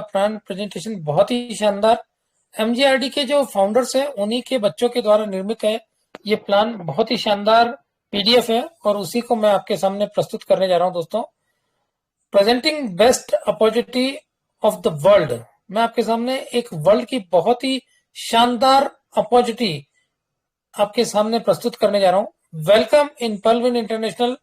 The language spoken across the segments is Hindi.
प्लान प्रेजेंटेशन बहुत ही शानदार। एमजीआरडी के जो फाउंडर्स हैं उन्हीं के बच्चों के द्वारा निर्मित है। ये प्लान बहुत ही शानदार पीडीएफ है और उसी को मैं आपके सामने प्रस्तुत करने जा रहा हूं दोस्तों। Presenting best opportunity of the world. मैं आपके सामने एक वर्ल्ड की बहुत ही शानदार अपॉर्चुनिटी आपके सामने प्रस्तुत करने जा रहा हूं। Welcome in Pearlvine international.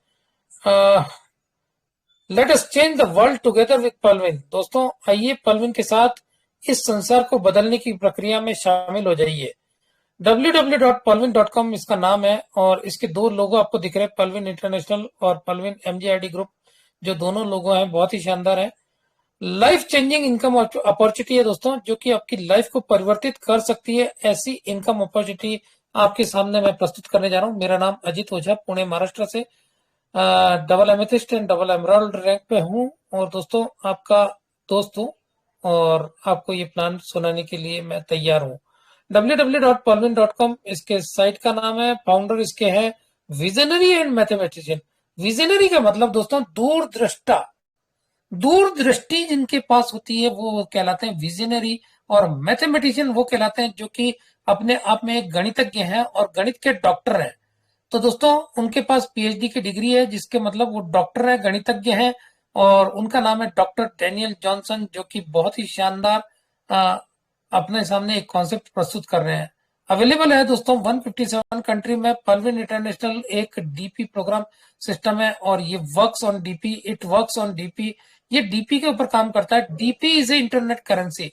Let us change the world together with Pearlvine. दोस्तों आइए पर्लविन के साथ इस संसार को बदलने की प्रक्रिया में शामिल हो जाइए। www.perlwin.com इसका नाम है और इसके दो लोगो आपको दिख रहे हैं, पर्लविन इंटरनेशनल और पर्लविन एमजीआरडी ग्रुप। जो दोनों लोगो हैं बहुत ही शानदार है। लाइफ चेंजिंग इनकम अपॉर्चुनिटी है दोस्तों, जो कि आपकी लाइफ को परिवर्तित कर सकती है। ऐसी इनकम अपॉर्चुनिटी आपके सामने मैं प्रस्तुत करने जा रहा हूं। मेरा नाम अजित ओझा, पुणे महाराष्ट्र से double amethyst and double emerald rank पे हूं और दोस्तों आपका दोस्त हूं और आपको ये प्लान सुनाने के लिए मैं तैयार हूं। www.perlwin.com इसके साइट का नाम है। फाउंडर इसके हैं विजनरी एंड मैथमेटिशियन। विजनरी का मतलब दोस्तों दूरदृष्टा, दूरदृष्टि जिनके पास होती है वो कहलाते हैं विजनरी, और मैथमेटिशियन वो कहलाते हैं जो कि अपने आप में एक गणितज्ञ हैं और गणित के डॉक्टर हैं। तो दोस्तों उनके पास पीएचडी की डिग्री है, जिसके मतलब वो डॉक्टर है, गणितज्ञ हैं और उनका नाम है डॉक्टर डैनियल जॉनसन, जो कि बहुत ही शानदार अपने सामने एक कॉन्सेप्ट प्रस्तुत कर रहे हैं। अवेलेबल है दोस्तों 157 कंट्री में। पर्लविन इंटरनेशनल एक डीपी प्रोग्राम सिस्टम है और ये works on DP, it works on DP. ये डीपी के ऊपर काम करता है। DP is a internet currency,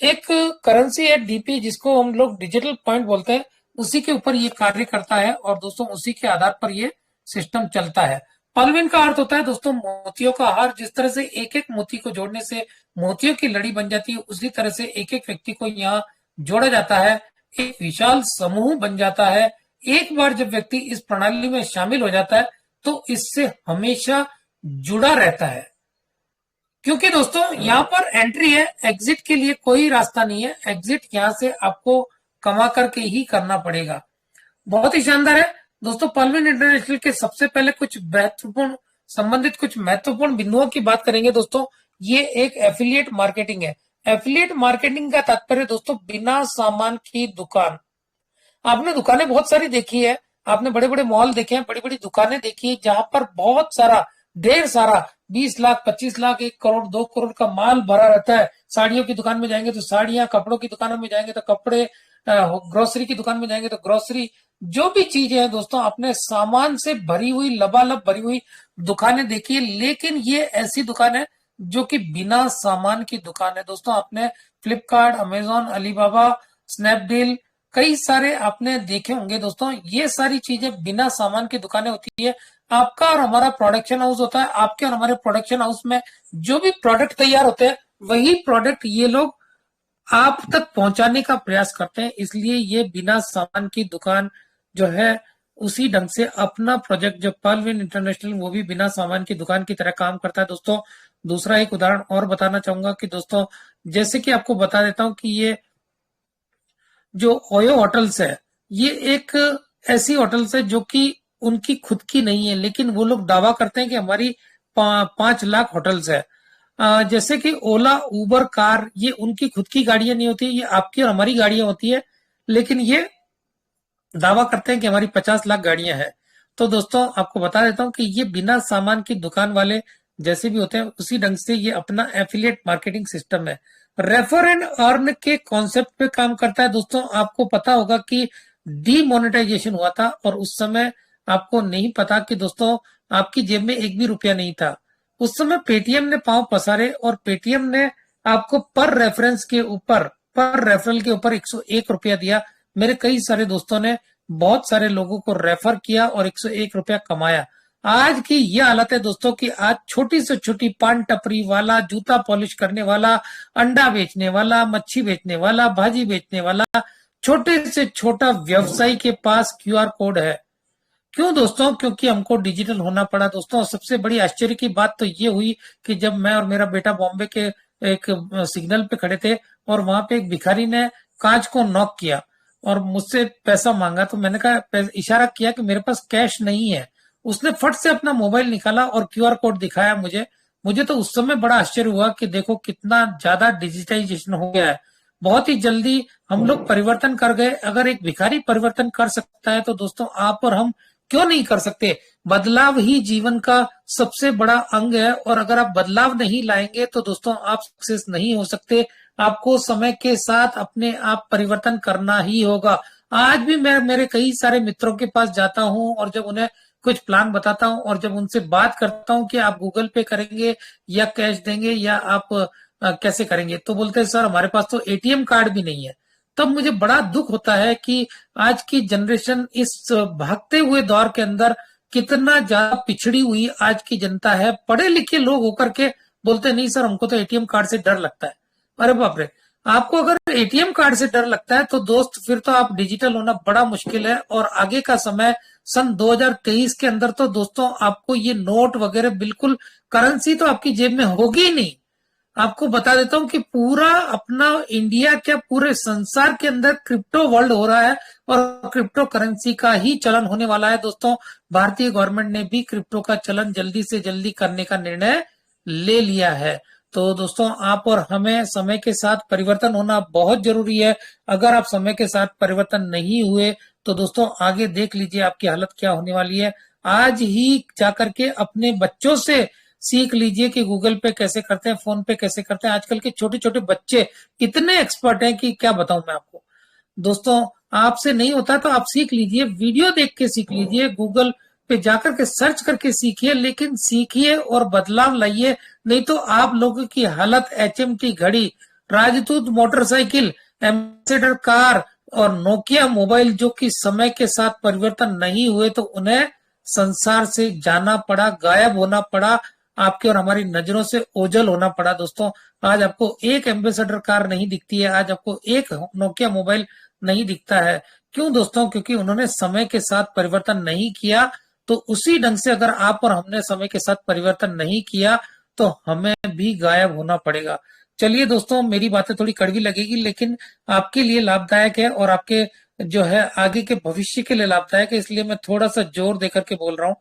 एक करेंसी है डीपी, जिसको हम लोग डिजिटल पॉइंट बोलते हैं। उसी के ऊपर ये कार्य करता है और दोस्तों उसी के आधार पर ये सिस्टम चलता है। पर्लविन का अर्थ होता है दोस्तों मोतियों का हार। जिस तरह से एक एक मोती को जोड़ने से मोतियों की लड़ी बन जाती है, उसी तरह से एक एक व्यक्ति को यहाँ जोड़ा जाता है, एक विशाल समूह बन जाता है। एक बार जब व्यक्ति इस प्रणाली में शामिल हो जाता है तो इससे हमेशा जुड़ा रहता है, क्योंकि दोस्तों यहाँ पर एंट्री है, एग्जिट के लिए कोई रास्ता नहीं है। एग्जिट यहाँ से आपको कमा करके ही करना पड़ेगा। बहुत ही शानदार है दोस्तों। पर्लविन इंटरनेशनल के सबसे पहले कुछ महत्वपूर्ण बिंदुओं की बात करेंगे दोस्तों। ये एक एफिलिएट मार्केटिंग है। एफिलिएट मार्केटिंग का तात्पर्य दोस्तों बिना सामान की दुकान। आपने दुकानें बहुत सारी देखी है, आपने बड़े बड़े मॉल देखे हैं, बड़ी बड़ी दुकानें देखी है, जहां पर बहुत सारा, ढेर सारा 20 लाख, 25 लाख, 1 करोड़, 2 करोड़ का माल भरा रहता है। साड़ियों की दुकान में जाएंगे तो साड़ियां, कपड़ों की दुकानों में जाएंगे तो कपड़े, ग्रोसरी की दुकान में जाएंगे तो ग्रोसरी। जो भी चीजें हैं दोस्तों आपने सामान से भरी हुई, लबालब भरी हुई दुकानें देखी है, लेकिन ये ऐसी दुकान है जो कि बिना सामान की दुकान है दोस्तों। आपने फ्लिपकार्ट, अमेजॉन, अलीबाबा, स्नैपडील, कई सारे आपने देखे होंगे दोस्तों। ये सारी चीजें बिना सामान की दुकानें होती है। आपका और हमारा प्रोडक्शन हाउस होता है। आपके और हमारे प्रोडक्शन हाउस में जो भी प्रोडक्ट तैयार होते हैं वही प्रोडक्ट ये लोग आप तक पहुंचाने का प्रयास करते हैं। इसलिए ये बिना सामान की दुकान जो है, उसी ढंग से अपना प्रोजेक्ट जो पर्लविन इंटरनेशनल, वो भी बिना सामान की दुकान की तरह काम करता है दोस्तों। दूसरा एक उदाहरण और बताना चाहूंगा कि दोस्तों, जैसे कि आपको बता देता हूं कि ये जो ओयो होटल्स है, ये एक ऐसी होटल्स है जो कि उनकी खुद की नहीं है, लेकिन वो लोग दावा करते हैं कि हमारी 5 लाख होटल्स है। जैसे कि ओला, उबर, कार, ये उनकी खुद की गाड़ियां नहीं होती, ये आपकी और हमारी गाड़ियां होती है, लेकिन ये दावा करते हैं कि हमारी 50 लाख गाड़ियां हैं। तो दोस्तों आपको बता देता हूं कि ये बिना सामान की दुकान वाले जैसे भी होते हैं, उसी ढंग से ये अपना एफिलिएट मार्केटिंग सिस्टम है। रेफर एंड अर्न के कॉन्सेप्ट पे काम करता है दोस्तों। आपको पता होगा कि डीमोनेटाइजेशन हुआ था और उस समय आपको नहीं पता कि दोस्तों आपकी जेब में एक भी रुपया नहीं था। उस समय पेटीएम ने पांव पसारे और पेटीएम ने आपको पर रेफरेंस के ऊपर, पर रेफरल के ऊपर 101 रुपया दिया। मेरे कई सारे दोस्तों ने बहुत सारे लोगों को रेफर किया और 101 रुपया कमाया। आज की ये हालत है दोस्तों कि आज छोटी से छोटी पान टपरी वाला, जूता पॉलिश करने वाला, अंडा बेचने वाला, मच्छी बेचने वाला, भाजी बेचने वाला, छोटे से छोटा व्यवसायी के पास क्यूआर कोड है। क्यों दोस्तों? क्योंकि हमको डिजिटल होना पड़ा दोस्तों। सबसे बड़ी आश्चर्य की बात तो ये हुई कि जब मैं और मेरा बेटा बॉम्बे के एक सिग्नल पे खड़े थे और वहां पे एक भिखारी ने कांच को नॉक किया और मुझसे पैसा मांगा, तो मैंने कहा, इशारा किया कि मेरे पास कैश नहीं है। उसने फट से अपना मोबाइल निकाला और क्यूआर कोड दिखाया मुझे। मुझे तो उस समय बड़ा आश्चर्य हुआ कि देखो कितना ज्यादा डिजिटाइजेशन हो गया है। बहुत ही जल्दी हम लोग परिवर्तन कर गए। अगर एक भिखारी परिवर्तन कर सकता है तो दोस्तों आप और हम क्यों नहीं कर सकते। बदलाव ही जीवन का सबसे बड़ा अंग है, और अगर आप बदलाव नहीं लाएंगे तो दोस्तों आप सक्सेस नहीं हो सकते। आपको समय के साथ अपने आप परिवर्तन करना ही होगा। आज भी मैं मेरे कई सारे मित्रों के पास जाता हूं और जब उन्हें कुछ प्लान बताता हूं और जब उनसे बात करता हूं कि आप गूगल पे करेंगे या कैश देंगे या आप कैसे करेंगे, तो बोलते हैं सर हमारे पास तो एटीएम कार्ड भी नहीं है। तब मुझे बड़ा दुख होता है कि आज की जनरेशन इस भागते हुए दौर के अंदर कितना ज्यादा पिछड़ी हुई आज की जनता है। पढ़े लिखे लोग होकर के बोलते नहीं सर हमको तो एटीएम कार्ड से डर लगता है। अरे बाप रे, आपको अगर एटीएम कार्ड से डर लगता है तो दोस्त फिर तो आप डिजिटल होना बड़ा मुश्किल है। और आगे का समय सन 2023 के अंदर तो दोस्तों आपको ये नोट वगैरह बिल्कुल, करेंसी तो आपकी जेब में होगी ही नहीं। आपको बता देता हूं कि पूरा अपना इंडिया क्या पूरे संसार के अंदर क्रिप्टो वर्ल्ड हो रहा है और क्रिप्टो करेंसी का ही चलन होने वाला है। दोस्तों भारतीय गवर्नमेंट ने भी क्रिप्टो का चलन जल्दी से जल्दी करने का निर्णय ले लिया है। तो दोस्तों आप और हमें समय के साथ परिवर्तन होना बहुत जरूरी है। अगर आप समय के साथ परिवर्तन नहीं हुए तो दोस्तों आगे देख लीजिए आपकी हालत क्या होने वाली है। आज ही जाकर के अपने बच्चों से सीख लीजिए कि गूगल पे कैसे करते हैं, फोन पे कैसे करते हैं। आजकल के छोटे छोटे बच्चे इतने एक्सपर्ट हैं कि क्या बताऊं मैं आपको। दोस्तों आपसे नहीं होता तो आप सीख लीजिए, वीडियो देख के सीख लीजिए, गूगल पे जाकर के सर्च करके सीखिए, लेकिन सीखिए और बदलाव लाइए। नहीं तो आप लोगों की हालत एचएमटी घड़ी, राजदूत मोटरसाइकिल, एम्बेसडर कार और नोकिया मोबाइल जो कि समय के साथ परिवर्तन नहीं हुए तो उन्हें संसार से जाना पड़ा, गायब होना पड़ा, आपके और हमारी नजरों से ओझल होना पड़ा। दोस्तों आज आपको एक एम्बेसडर कार नहीं दिखती है, आज आपको एक नोकिया मोबाइल नहीं दिखता है। क्यों दोस्तों? क्योंकि उन्होंने समय के साथ परिवर्तन नहीं किया। तो उसी ढंग से अगर आप और हमने समय के साथ परिवर्तन नहीं किया तो हमें भी गायब होना पड़ेगा। चलिए दोस्तों मेरी बातें थोड़ी कड़वी लगेगी लेकिन आपके लिए लाभदायक है और आपके जो है आगे के भविष्य के लिए लाभदायक है, इसलिए मैं थोड़ा सा जोर देकर के बोल रहा हूँ।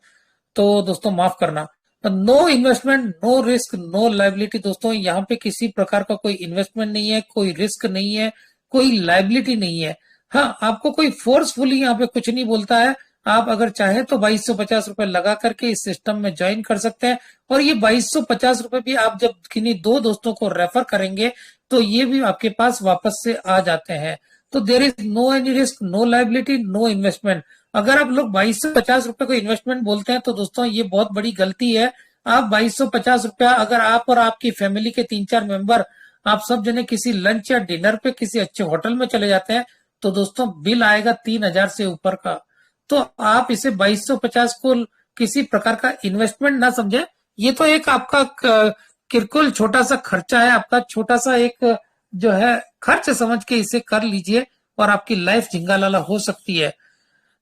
तो दोस्तों माफ करना। No investment, no risk, no liability. दोस्तों यहाँ पे किसी प्रकार का कोई इन्वेस्टमेंट नहीं है, कोई रिस्क नहीं है, कोई लाइबिलिटी नहीं है। हाँ आपको कोई फोर्सफुली यहाँ पे कुछ नहीं बोलता है। आप अगर चाहे तो 2250 रुपए लगा करके इस सिस्टम में ज्वाइन कर सकते हैं और ये 2250 रुपए भी आप जब किन्हीं दो दोस्तों को रेफर करेंगे तो ये भी आपके पास वापस से आ जाते हैं। तो there is no any risk, no liability, no investment. अगर आप लोग 2250 रुपए को इन्वेस्टमेंट बोलते हैं तो दोस्तों ये बहुत बड़ी गलती है। आप 2250 रुपया अगर आप और आपकी फैमिली के 3-4 मेंबर आप सब जने किसी लंच या डिनर पे किसी अच्छे होटल में चले जाते हैं तो दोस्तों बिल आएगा 3000 से ऊपर का। तो आप इसे 2250 को किसी प्रकार का इन्वेस्टमेंट ना समझे। ये तो एक आपका किरकुल छोटा सा खर्चा है, आपका छोटा सा एक जो है खर्च समझ के इसे कर लीजिए और आपकी लाइफ झिंगालाला हो सकती है।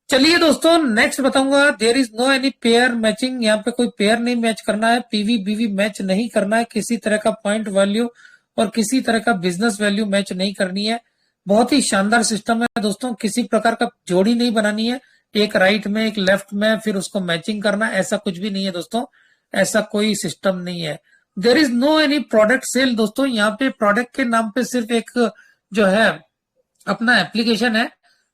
चलिए दोस्तों नेक्स्ट बताऊंगा। There is no any pair matching. यहाँ पे कोई पेयर नहीं मैच करना है, पीवी बीवी मैच नहीं करना है, किसी तरह का पॉइंट वैल्यू और किसी तरह का बिजनेस वैल्यू मैच नहीं करनी है। बहुत ही शानदार सिस्टम है दोस्तों। किसी प्रकार का जोड़ी नहीं बनानी है, एक राइट में एक लेफ्ट में फिर उसको मैचिंग करना, ऐसा कुछ भी नहीं है दोस्तों। ऐसा कोई सिस्टम नहीं है। There is no any product sale. दोस्तों यहाँ पे प्रोडक्ट के नाम पे सिर्फ एक जो है अपना एप्लीकेशन है,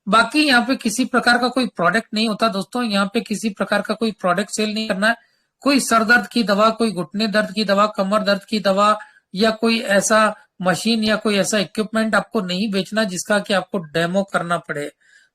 बाकी यहाँ पे किसी प्रकार का कोई प्रोडक्ट नहीं होता दोस्तों। यहाँ पे किसी प्रकार का कोई प्रोडक्ट सेल नहीं करना है। कोई सर दर्द की दवा, कोई घुटने दर्द की दवा, कमर दर्द की दवा या कोई ऐसा मशीन या कोई ऐसा इक्विपमेंट आपको नहीं बेचना जिसका कि आपको डेमो करना पड़े।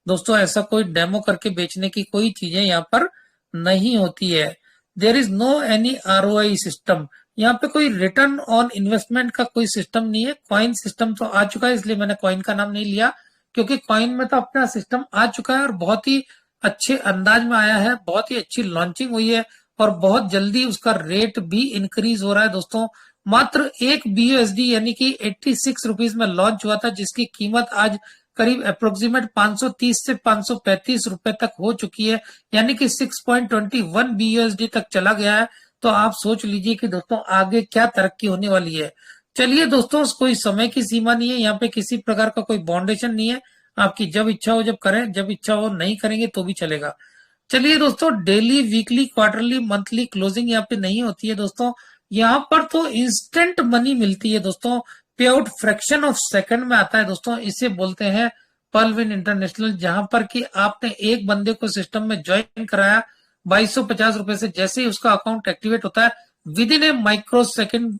दोस्तों ऐसा कोई डेमो करके बेचने की कोई चीजें यहाँ पर नहीं होती है। There is no any ROI system. यहाँ पे कोई रिटर्न ऑन इन्वेस्टमेंट का कोई सिस्टम नहीं है। कॉइन सिस्टम तो आ चुका है इसलिए मैंने कॉइन का नाम नहीं लिया, क्योंकि कॉइन में तो अपना सिस्टम आ चुका है और बहुत ही अच्छे अंदाज में आया है, बहुत ही अच्छी लॉन्चिंग हुई है और बहुत जल्दी उसका रेट भी इंक्रीज हो रहा है दोस्तों। मात्र एक BUSD यानी कि 86 रुपीज में लॉन्च हुआ था, जिसकी कीमत आज करीब अप्रोक्सीमेट 530 से 535 रुपए तक हो चुकी है, यानी कि 6.21 BUSD तक चला गया है। तो आप सोच लीजिए कि दोस्तों आगे क्या तरक्की होने वाली है। चलिए दोस्तों कोई समय की सीमा नहीं है, यहाँ पे किसी प्रकार का कोई बाउंडेशन नहीं है। आपकी जब इच्छा हो जब करें, जब इच्छा हो नहीं करेंगे तो भी चलेगा। चलिए दोस्तों daily, weekly, quarterly, monthly closing यहाँ पे नहीं होती है दोस्तों। यहाँ पर तो इंस्टेंट मनी मिलती है दोस्तों, पे आउट फ्रैक्शन ऑफ सेकंड में आता है दोस्तों। इसे बोलते हैं पर्लविन इंटरनेशनल, जहां पर कि आपने एक बंदे को सिस्टम में ज्वाइन कराया 2250 रुपए से, जैसे ही उसका अकाउंट एक्टिवेट होता है with in A micro second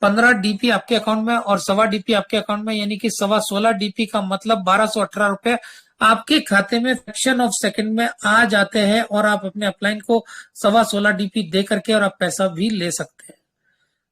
15 DP आपके अकाउंट में और 1.25 डीपी आपके अकाउंट में, यानी कि 16.25 डीपी का मतलब 1218 रुपए आपके खाते में फ्रैक्शन ऑफ सेकंड में आ जाते हैं, और आप अपने अपलाइन को 16.25 डीपी दे करके और आप पैसा भी ले सकते हैं।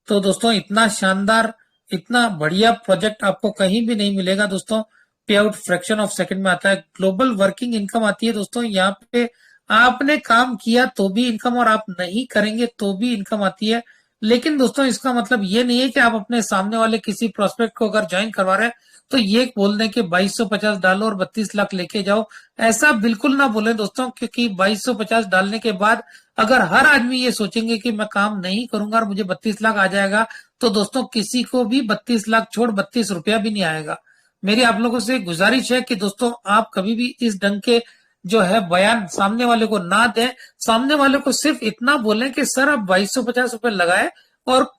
तो दोस्तों इतना शानदार, इतना बढ़िया प्रोजेक्ट आपको कहीं भी नहीं मिलेगा दोस्तों। पे आउट फ्रैक्शन ऑफ सेकंड में आता है। ग्लोबल वर्किंग इनकम आती है दोस्तों, यहाँ पे आपने काम किया तो भी इनकम और आप नहीं करेंगे तो भी इनकम आती है। लेकिन दोस्तों इसका मतलब ये नहीं है कि आप अपने सामने वाले किसी प्रोस्पेक्ट को अगर ज्वाइन करवा रहे हैं तो ये बोल दें कि 2250 डालो और 32 लाख लेके जाओ। ऐसा बिल्कुल ना बोले दोस्तों, क्योंकि 2250 डालने के बाद अगर हर आदमी ये सोचेंगे कि मैं काम नहीं करूंगा और मुझे 32 लाख आ जाएगा, तो दोस्तों किसी को भी 32 लाख छोड़ 32 रुपया भी नहीं आएगा। मेरी आप लोगों से गुजारिश है कि दोस्तों आप कभी भी इस ढंग के जो है बयान सामने वाले को ना दें। सामने वाले को सिर्फ इतना बोलें कि सर आप 2250 रुपए लगाए और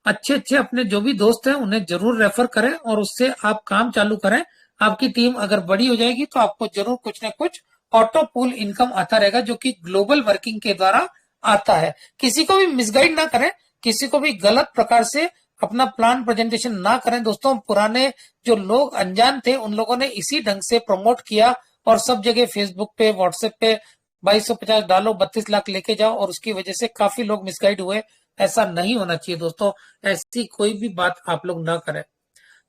अच्छे अच्छे अपने जो भी दोस्त हैं उन्हें जरूर रेफर करें और उससे आप काम चालू करें। आपकी टीम अगर बड़ी हो जाएगी तो आपको जरूर कुछ ना कुछ ऑटो पूल इनकम आता रहेगा, जो कि ग्लोबल वर्किंग के द्वारा आता है। किसी को भी मिसगाइड ना करें, किसी को भी गलत प्रकार से अपना प्लान प्रेजेंटेशन ना करें दोस्तों। पुराने जो लोग अनजान थे उन लोगों ने इसी ढंग से प्रमोट किया और सब जगह फेसबुक पे व्हाट्सएप पे 2250 डालो 32 लाख लेके जाओ, और उसकी वजह से काफी लोग मिसगाइड हुए। ऐसा नहीं होना चाहिए दोस्तों, ऐसी कोई भी बात आप लोग ना करें।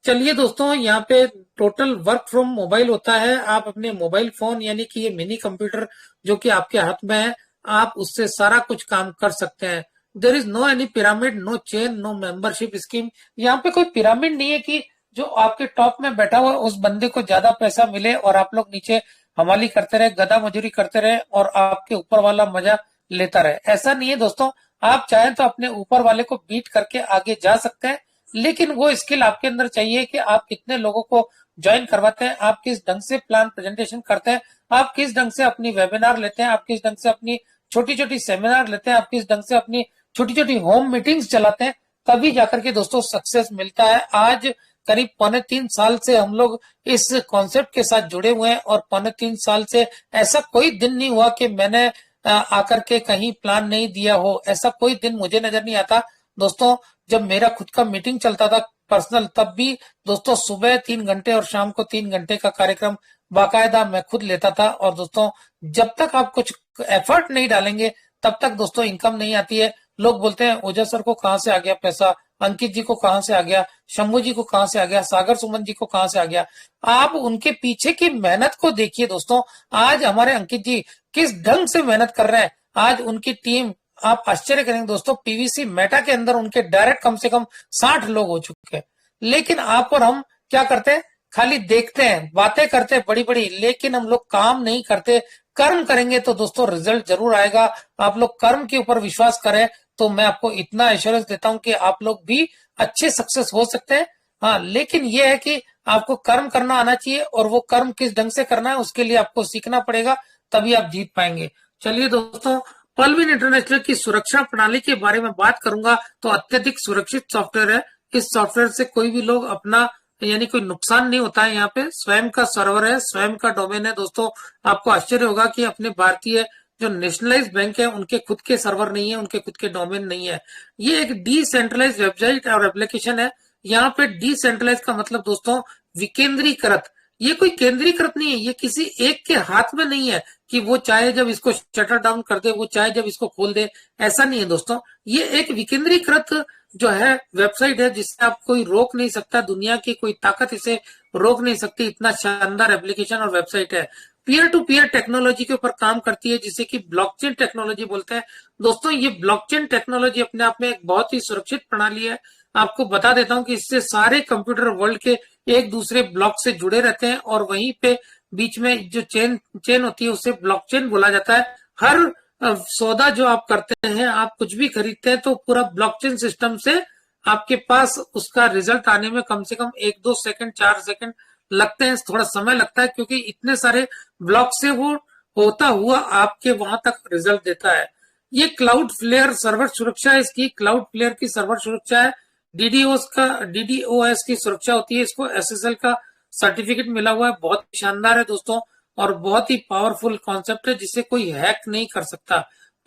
चलिए दोस्तों, यहाँ पे टोटल वर्क फ्रॉम मोबाइल होता है। आप अपने मोबाइल फोन यानी कि ये मिनी कंप्यूटर जो कि आपके हाथ में है, आप उससे सारा कुछ काम कर सकते हैं। There is no any pyramid, no chain, no membership scheme. यहाँ पे कोई पिरामिड नहीं है कि जो आपके टॉप में बैठा हुआ उस बंदे को ज्यादा पैसा मिले और आप लोग नीचे हमाली करते रहे, गधा मजूरी करते रहे और आपके ऊपर वाला मजा लेता रहे। ऐसा नहीं है दोस्तों। आप चाहें तो अपने ऊपर वाले को बीट करके आगे जा सकते हैं, लेकिन वो स्किल आपके अंदर चाहिए कि आप कितने लोगों को ज्वाइन करवाते हैं, आप किस ढंग से प्लान प्रेजेंटेशन करते हैं, आप किस ढंग से अपनी वेबिनार लेते हैं, आप किस ढंग से अपनी छोटी छोटी सेमिनार लेते हैं, आप किस ढंग से अपनी छोटी छोटी होम मीटिंग्स चलाते हैं। तभी जाकर के दोस्तों सक्सेस मिलता है। आज करीब 2.25 साल से हम लोग इस कॉन्सेप्ट के साथ जुड़े हुए हैं और 2.25 साल से ऐसा कोई दिन नहीं हुआ कि मैंने आकर के कहीं प्लान नहीं दिया हो। ऐसा कोई दिन मुझे नजर नहीं आता दोस्तों। जब मेरा खुद का मीटिंग चलता था पर्सनल, तब भी दोस्तों सुबह 3 घंटे और शाम को 3 घंटे का कार्यक्रम बाकायदा मैं खुद लेता था। और दोस्तों जब तक आप कुछ एफर्ट नहीं डालेंगे तब तक दोस्तों इनकम नहीं आती है। लोग बोलते हैं ओझा सर को कहां से आ गया पैसा, अंकित जी को कहां से आ गया, शंभू जी को कहां से आ गया, सागर सुमन जी को कहां से आ गया। आप उनके पीछे की मेहनत को देखिए दोस्तों। आज हमारे अंकित जी किस ढंग से मेहनत कर रहे हैं। आज उनकी टीम, आप आश्चर्य करेंगे दोस्तों, पीवीसी मेटा के अंदर उनके डायरेक्ट कम से कम 60 लोग हो चुके हैं। लेकिन आप और हम क्या करते हैं, खाली देखते हैं, बातें करते हैं बड़ी बड़ी, लेकिन हम लोग काम नहीं करते। कर्म करेंगे तो दोस्तों रिजल्ट जरूर आएगा। आप लोग कर्म के ऊपर विश्वास करें तो मैं आपको इतना एश्योरेंस देता हूं कि आप लोग भी अच्छे सक्सेस हो सकते हैं। हाँ, लेकिन यह है कि आपको कर्म करना आना चाहिए, और वो कर्म किस ढंग से करना है उसके लिए आपको सीखना पड़ेगा, तभी आप जीत पाएंगे। चलिए दोस्तों, पर्लविन इंटरनेशनल की सुरक्षा प्रणाली के बारे में बात करूंगा तो अत्यधिक सुरक्षित सॉफ्टवेयर है। इस सॉफ्टवेयर से कोई भी लोग अपना यानी कोई नुकसान नहीं होता है। यहाँ पे स्वयं का सर्वर है, स्वयं का डोमेन है दोस्तों। आपको आश्चर्य होगा कि अपने भारतीय जो नेशनलाइज बैंक है उनके खुद के सर्वर नहीं है, उनके खुद के डोमेन नहीं है। ये एक डिसेंट्रलाइज वेबसाइट और एप्लीकेशन है। यहाँ पे डिसेंट्रलाइज का मतलब दोस्तों विकेंद्रीकृत। ये कोई केंद्रीकृत नहीं है, ये किसी एक के हाथ में नहीं है कि वो चाहे जब इसको शटर डाउन कर दे, वो चाहे जब इसको खोल दे। ऐसा नहीं है दोस्तों। ये एक विकेंद्रीकृत जो है वेबसाइट है जिससे आप कोई रोक नहीं सकता, दुनिया की कोई ताकत इसे रोक नहीं सकती। इतना शानदार एप्लीकेशन और वेबसाइट है। पीयर टू पीयर टेक्नोलॉजी के ऊपर काम करती है, जिसे कि ब्लॉकचेन टेक्नोलॉजी बोलते हैं दोस्तों। ये ब्लॉकचेन टेक्नोलॉजी अपने आप में एक बहुत ही सुरक्षित प्रणाली है। आपको बता देता हूं कि इससे सारे कंप्यूटर वर्ल्ड के एक दूसरे ब्लॉक से जुड़े रहते हैं, और वहीं पे बीच में जो चेन होती है उसे ब्लॉकचेन बोला जाता है। हर सौदा जो आप करते हैं, आप कुछ भी खरीदते हैं, तो पूरा ब्लॉकचेन सिस्टम से आपके पास उसका रिजल्ट आने में कम से कम 1-2 सेकंड 4 सेकंड लगते हैं। थोड़ा समय लगता है क्योंकि इतने सारे ब्लॉक से वो होता हुआ आपके वहां तक रिजल्ट देता है। ये क्लाउड फ्लेयर सर्वर सुरक्षा है, इसकी क्लाउड फ्लेयर की सर्वर सुरक्षा है। डीडीओएस की सुरक्षा होती है, इसको एसएसएल का सर्टिफिकेट मिला हुआ है। बहुत शानदार है दोस्तों, और बहुत ही पावरफुल कॉन्सेप्ट है जिसे कोई हैक नहीं कर सकता।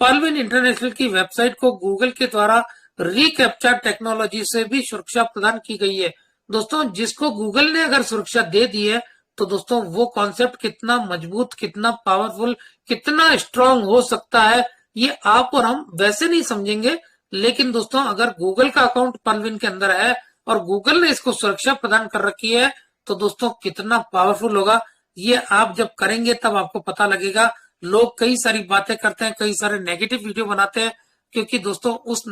पर्लविन इंटरनेशनल की वेबसाइट को गूगल के द्वारा रिकैप्चर टेक्नोलॉजी से भी सुरक्षा प्रदान की गई है। दोस्तों, जिसको गूगल ने अगर सुरक्षा दे दी है, तो दोस्तों वो कॉन्सेप्ट कितना मजबूत, कितना पावरफुल, कितना स्ट्रांग हो सकता है, ये आप और हम वैसे नहीं समझेंगे। लेकिन दोस्तों, अगर गूगल का अकाउंट पर्लविन के अंदर है और गूगल ने इसको सुरक्षा प्रदान कर रखी है, तो दोस्तों कितना पावरफुल होगा, ये आप जब करेंगे तब आपको पता लगेगा। लोग कई सारी बातें करते हैं, कई सारे नेगेटिव वीडियो बनाते हैं, क्योंकि दोस्तों उस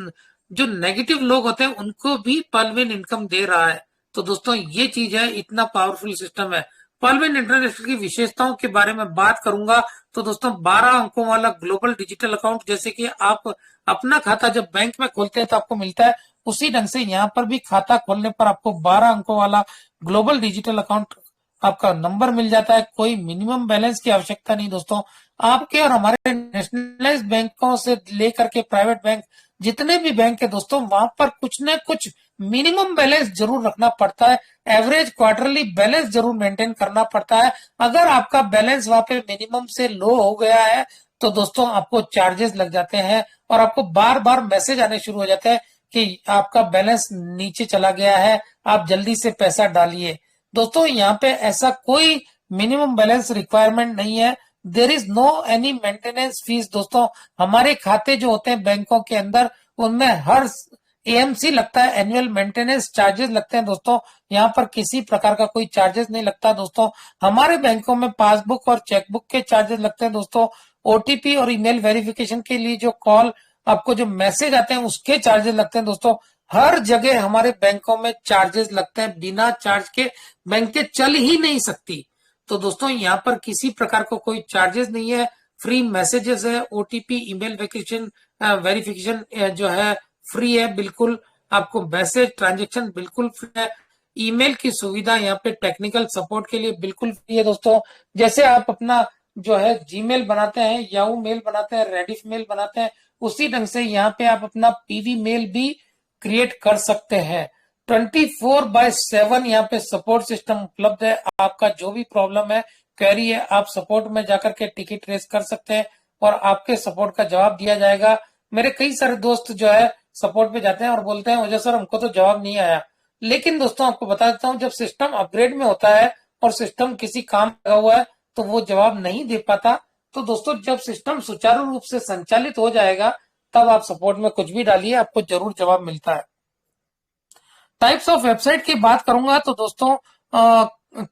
जो नेगेटिव लोग होते हैं उनको भी पर्लविन इनकम दे रहा है। तो दोस्तों ये चीज है, इतना पावरफुल सिस्टम है। पर्लविन इंटरनेशनल की विशेषताओं के बारे में बात करूंगा तो दोस्तों 12 अंकों वाला ग्लोबल डिजिटल अकाउंट, जैसे कि आप अपना खाता जब बैंक में खोलते हैं तो आपको मिलता है, उसी ढंग से यहाँ पर भी खाता खोलने पर आपको 12 अंकों वाला ग्लोबल डिजिटल अकाउंट आपका नंबर मिल जाता है। कोई मिनिमम बैलेंस की आवश्यकता नहीं दोस्तों। आपके और हमारे नेशनलाइज बैंकों से लेकर के प्राइवेट बैंक, जितने भी बैंक है दोस्तों, वहां पर कुछ न कुछ मिनिमम बैलेंस जरूर रखना पड़ता है। एवरेज क्वार्टरली बैलेंस जरूर मेंटेन करना पड़ता है। अगर आपका बैलेंस वहां पे मिनिमम से लो हो गया है तो दोस्तों आपको चार्जेस लग जाते हैं और आपको बार बार मैसेज आने शुरू हो जाते हैं कि आपका बैलेंस नीचे चला गया है, आप जल्दी से पैसा डालिए। दोस्तों यहाँ पे ऐसा कोई मिनिमम बैलेंस रिक्वायरमेंट नहीं है। There is no any maintenance fees. दोस्तों हमारे खाते जो होते हैं बैंकों के अंदर, उनमें हर एएमसी लगता है, एनुअल मेंटेनेंस चार्जेस लगते हैं दोस्तों। यहाँ पर किसी प्रकार का कोई चार्जेस नहीं लगता दोस्तों। हमारे बैंकों में पासबुक और चेकबुक के चार्जेस लगते हैं दोस्तों। ओटीपी और ईमेल वेरिफिकेशन के लिए जो कॉल, आपको जो मैसेज आते हैं उसके चार्जेस लगते हैं दोस्तों। हर जगह हमारे बैंकों में चार्जेस लगते हैं, बिना चार्ज के बैंकें चल ही नहीं सकती। तो दोस्तों यहाँ पर किसी प्रकार को कोई चार्जेस नहीं है, फ्री मैसेजेस है, ओटीपी ईमेल वेरिफिकेशन जो है फ्री है बिल्कुल। आपको मैसेज ट्रांजेक्शन बिल्कुल फ्री है। ईमेल की सुविधा यहाँ पे टेक्निकल सपोर्ट के लिए बिल्कुल फ्री है दोस्तों। जैसे आप अपना जो है जीमेल बनाते हैं, याहू मेल बनाते हैं, रेडिफ मेल बनाते हैं, उसी ढंग से यहाँ पे आप अपना पीवी मेल भी क्रिएट कर सकते हैं। 24/7 यहाँ पे सपोर्ट सिस्टम उपलब्ध है। आपका जो भी प्रॉब्लम है, क्वेरी है, आप सपोर्ट में जाकर के टिकट रेस कर सकते हैं और आपके सपोर्ट का जवाब दिया जाएगा। मेरे कई सारे दोस्त जो है सपोर्ट पे जाते हैं और बोलते हैं मुझे सर हमको तो जवाब नहीं आया। लेकिन दोस्तों आपको बता देता हूँ, जब सिस्टम अपग्रेड में होता है और सिस्टम किसी काम लगा हुआ है तो वो जवाब नहीं दे पाता। तो दोस्तों जब सिस्टम सुचारू रूप से संचालित हो जाएगा तब आप सपोर्ट में कुछ भी डालिए, आपको जरूर जवाब मिलता है। टाइप्स ऑफ वेबसाइट की बात करूंगा तो दोस्तों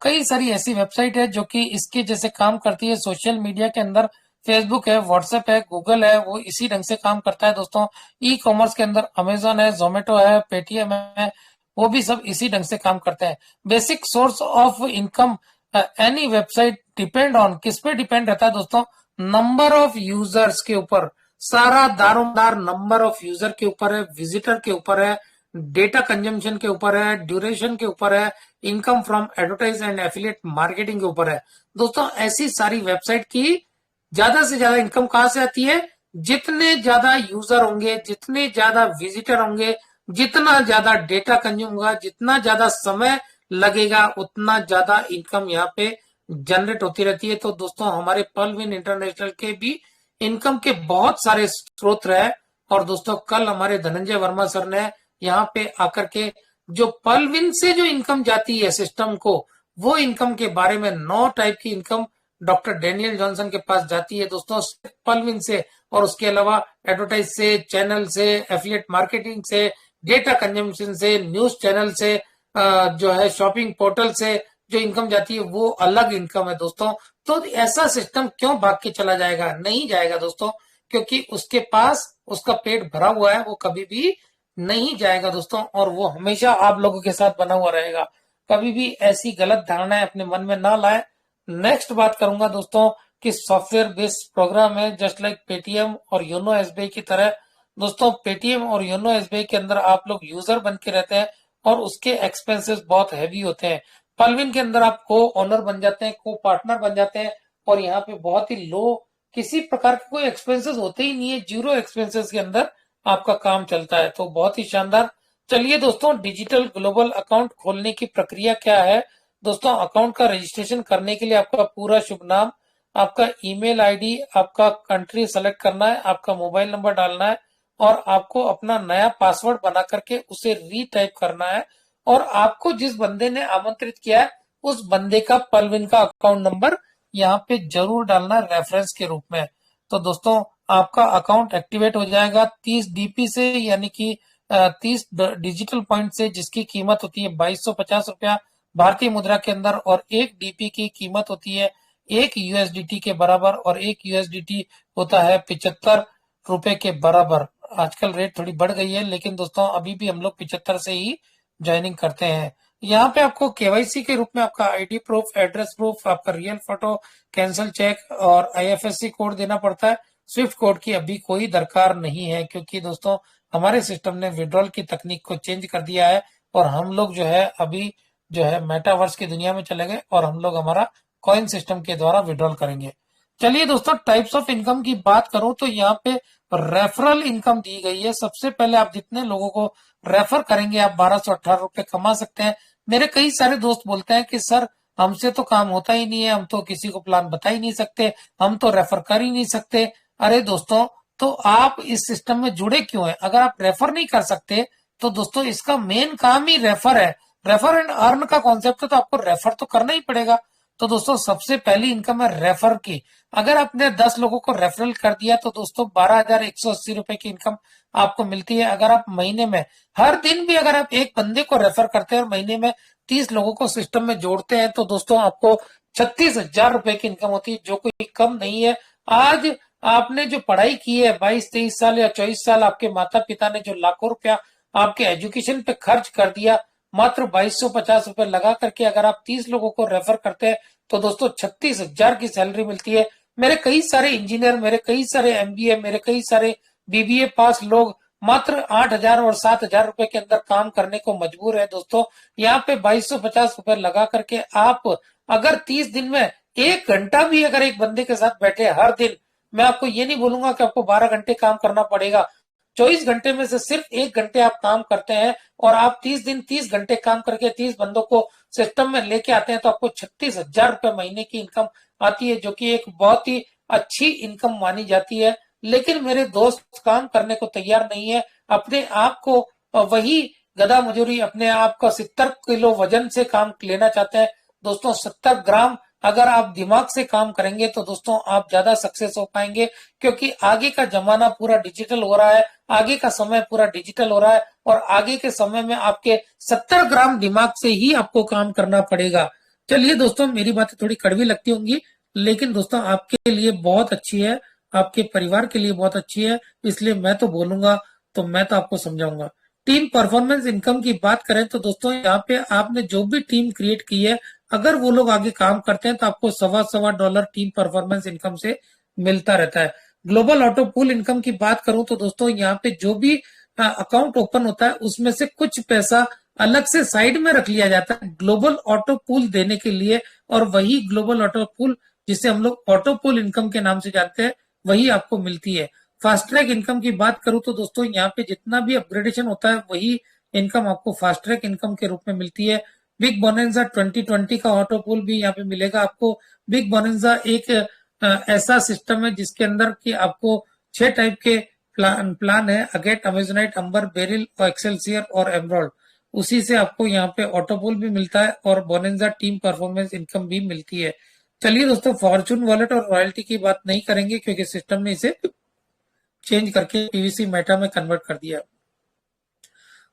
कई सारी ऐसी वेबसाइट है जो कि इसके जैसे काम करती है। सोशल मीडिया के अंदर फेसबुक है, व्हाट्सएप है, गूगल है, वो इसी ढंग से काम करता है दोस्तों। ई कॉमर्स के अंदर अमेजोन है, जोमेटो है, पेटीएम है, वो भी सब इसी ढंग से काम करते हैं। Basic source of income any website depend on, किस पे डिपेंड रहता है दोस्तों? नंबर ऑफ यूजर्स के ऊपर। सारा दारोमदार नंबर ऑफ यूजर के ऊपर है, विजिटर के ऊपर है, डेटा कंजम्पशन के ऊपर है, ड्यूरेशन के ऊपर है, income from advertise and affiliate marketing के ऊपर है। दोस्तों ऐसी सारी वेबसाइट की ज्यादा से ज्यादा इनकम कहां से आती है? जितने ज्यादा यूजर होंगे, जितने ज्यादा विजिटर होंगे, जितना ज्यादा डेटा कंज्यूम होगा, जितना ज्यादा समय लगेगा, उतना ज्यादा इनकम यहाँ पे जनरेट होती रहती है। तो दोस्तों हमारे पर्लविन इंटरनेशनल के भी इनकम के बहुत सारे स्रोत रहे। और दोस्तों कल हमारे धनंजय वर्मा सर ने यहाँ पे आकर के जो पर्लविन से जो इनकम जाती है सिस्टम को, वो इनकम के बारे में 9 टाइप की इनकम डॉक्टर डेनियल जॉनसन के पास जाती है दोस्तों, पर्लविन से। और उसके अलावा एडवर्टाइज से, चैनल से, एफिलिएट मार्केटिंग से, डेटा कंजम्पशन से, न्यूज चैनल से, जो है शॉपिंग पोर्टल से जो इनकम जाती है वो अलग इनकम है दोस्तों। तो ऐसा सिस्टम क्यों भाग के चला जाएगा? नहीं जाएगा दोस्तों, क्योंकि उसके पास उसका पेट भरा हुआ है, वो कभी भी नहीं जाएगा दोस्तों। और वो हमेशा आप लोगों के साथ बना हुआ रहेगा। कभी भी ऐसी गलत धारणाएं अपने मन में ना लाए। नेक्स्ट बात करूंगा दोस्तों कि सॉफ्टवेयर बेस्ड प्रोग्राम है, जस्ट लाइक पेटीएम और योनो एसबीआई की तरह। दोस्तों पेटीएम और योनो एसबीआई के अंदर आप लोग यूजर बन के रहते हैं और उसके एक्सपेंसेस बहुत हैवी होते हैं। पर्लविन के अंदर आप को ओनर बन जाते हैं, को पार्टनर बन जाते हैं और यहाँ पे बहुत ही लो किसी प्रकार के कोई एक्सपेंसेस होते ही नहीं है, जीरो एक्सपेंसेस के अंदर आपका काम चलता है। तो बहुत ही शानदार। चलिए दोस्तों, डिजिटल ग्लोबल अकाउंट खोलने की प्रक्रिया क्या है। दोस्तों, अकाउंट का रजिस्ट्रेशन करने के लिए आपका पूरा शुभ नाम, आपका ईमेल आईडी, आपका कंट्री सेलेक्ट करना है, आपका मोबाइल नंबर डालना है और आपको अपना नया पासवर्ड बना करके उसे रीटाइप करना है और आपको जिस बंदे ने आमंत्रित किया है उस बंदे का पलविन का अकाउंट नंबर यहाँ पे जरूर डालना रेफरेंस के रूप में। तो दोस्तों, आपका अकाउंट एक्टिवेट हो जाएगा 30 डीपी से, यानी कि 30 डिजिटल पॉइंट से, जिसकी कीमत होती है 2250 रुपया भारतीय मुद्रा के अंदर और एक डीपी की कीमत होती है 1 USDT के बराबर और 1 USDT होता है 75 रुपए के बराबर। आजकल रेट थोड़ी बढ़ गई है, लेकिन दोस्तों अभी भी हम लोग 75 से ही ज्वाइनिंग करते हैं। यहाँ पे आपको केवाईसी के रूप में आपका आईडी प्रूफ, एड्रेस प्रूफ, आपका रियल फोटो, कैंसिल चेक और आईएफएससी कोड देना पड़ता है। स्विफ्ट कोड की अभी कोई दरकार नहीं है, क्योंकि दोस्तों हमारे सिस्टम ने विड्रॉल की तकनीक को चेंज कर दिया है और हम लोग जो है अभी जो है मेटावर्स की दुनिया में चले गए और हम लोग हमारा कॉइन सिस्टम के द्वारा विड्रॉल करेंगे। चलिए दोस्तों, टाइप्स ऑफ इनकम की बात करूं तो यहाँ पे रेफरल इनकम दी गई है। सबसे पहले आप जितने लोगों को रेफर करेंगे आप 1218 रुपए कमा सकते हैं। मेरे कई सारे दोस्त बोलते हैं कि सर हमसे तो काम होता ही नहीं है, हम तो किसी को प्लान बता ही नहीं सकते, हम तो रेफर कर ही नहीं सकते। अरे दोस्तों, तो आप इस सिस्टम में जुड़े क्यों हैं? अगर आप रेफर नहीं कर सकते तो दोस्तों इसका मेन काम ही रेफर है। रेफर एंड अर्न का कॉन्सेप्ट है, तो आपको रेफर तो करना ही पड़ेगा। तो दोस्तों सबसे पहली इनकम है रेफर की। अगर आपने 10 लोगों को रेफरल कर दिया तो दोस्तों 12,180 रुपए की इनकम आपको मिलती है। अगर आप महीने में हर दिन भी अगर आप एक बंदे को रेफर करते हैं और महीने में 30 लोगों को सिस्टम में जोड़ते हैं तो दोस्तों आपको 36,000 रुपए की इनकम होती है, जो कोई कम नहीं है। आज आपने जो पढ़ाई की है 22-23 साल या 24 साल, आपके माता पिता ने जो लाखों रुपया आपके एजुकेशन पे खर्च कर दिया, मात्र 2250 रुपए लगा करके अगर आप 30 लोगों को रेफर करते हैं तो दोस्तों 36,000 की सैलरी मिलती है। मेरे कई सारे इंजीनियर, मेरे कई सारे एमबीए, मेरे कई सारे बीबीए पास लोग मात्र 8,000 और 7,000 रुपए के अंदर काम करने को मजबूर है। दोस्तों यहाँ पे 2250 रुपए लगा करके आप अगर 30 दिन में 1 घंटा भी अगर एक बंदे के साथ बैठे हर दिन, मैं आपको ये नहीं बोलूंगा कि आपको 12 घंटे काम करना पड़ेगा, 24 घंटे में से सिर्फ 1 घंटे आप काम करते हैं और आप 30 दिन 30 घंटे काम करके 30 बंदों को सिस्टम में लेके आते हैं तो आपको 36,000 रुपए महीने की इनकम आती है, जो कि एक बहुत ही अच्छी इनकम मानी जाती है। लेकिन मेरे दोस्त काम करने को तैयार नहीं है, अपने आप को वही गधा मजूरी, अपने आप का 70 किलो वजन से काम लेना चाहते हैं। दोस्तों 70 ग्राम अगर आप दिमाग से काम करेंगे तो दोस्तों आप ज्यादा सक्सेस हो पाएंगे, क्योंकि आगे का जमाना पूरा डिजिटल हो रहा है, आगे का समय पूरा डिजिटल हो रहा है और आगे के समय में आपके 70 ग्राम दिमाग से ही आपको काम करना पड़ेगा। चलिए दोस्तों, मेरी बातें थोड़ी कड़वी लगती होंगी, लेकिन दोस्तों आपके लिए बहुत अच्छी है, आपके परिवार के लिए बहुत अच्छी है, इसलिए मैं तो बोलूंगा, तो मैं तो आपको समझाऊंगा। टीम परफॉर्मेंस इनकम की बात करें तो दोस्तों यहाँ पे आपने जो भी टीम क्रिएट की है, अगर वो लोग आगे काम करते हैं तो आपको $1.25 टीम परफॉर्मेंस इनकम से मिलता रहता है। ग्लोबल ऑटो पूल इनकम की बात करूं तो दोस्तों यहाँ पे जो भी अकाउंट ओपन होता है उसमें से कुछ पैसा अलग से साइड में रख लिया जाता है ग्लोबल ऑटो पूल देने के लिए, और वही ग्लोबल ऑटो पूल जिसे हम लोग ऑटो पूल इनकम के नाम से जानते हैं वही आपको मिलती है। फास्ट ट्रैक इनकम की बात करूं तो दोस्तों यहाँ पे जितना भी अपग्रेडेशन होता है वही इनकम आपको फास्ट ट्रैक इनकम के रूप में मिलती है। बिग बोनेंजा 2020 का ऑटो पूल भी यहाँ पे मिलेगा आपको। बिग बोनेंजा एक ऐसा सिस्टम है जिसके अंदर कि आपको 6 टाइप के प्लान है, अगेट, अमेजोनाइट, अंबर, बेरिल, एक्सेलसियर और एमरल्ड। उसी से आपको यहाँ पे ऑटो पूल भी मिलता है और बोनेंजा टीम परफॉर्मेंस इनकम भी मिलती है। चलिए दोस्तों, फॉर्चून वॉलेट और रॉयल्टी की बात नहीं करेंगे क्योंकि सिस्टम ने इसे चेंज करके पीवीसी मेटा में कन्वर्ट कर दिया।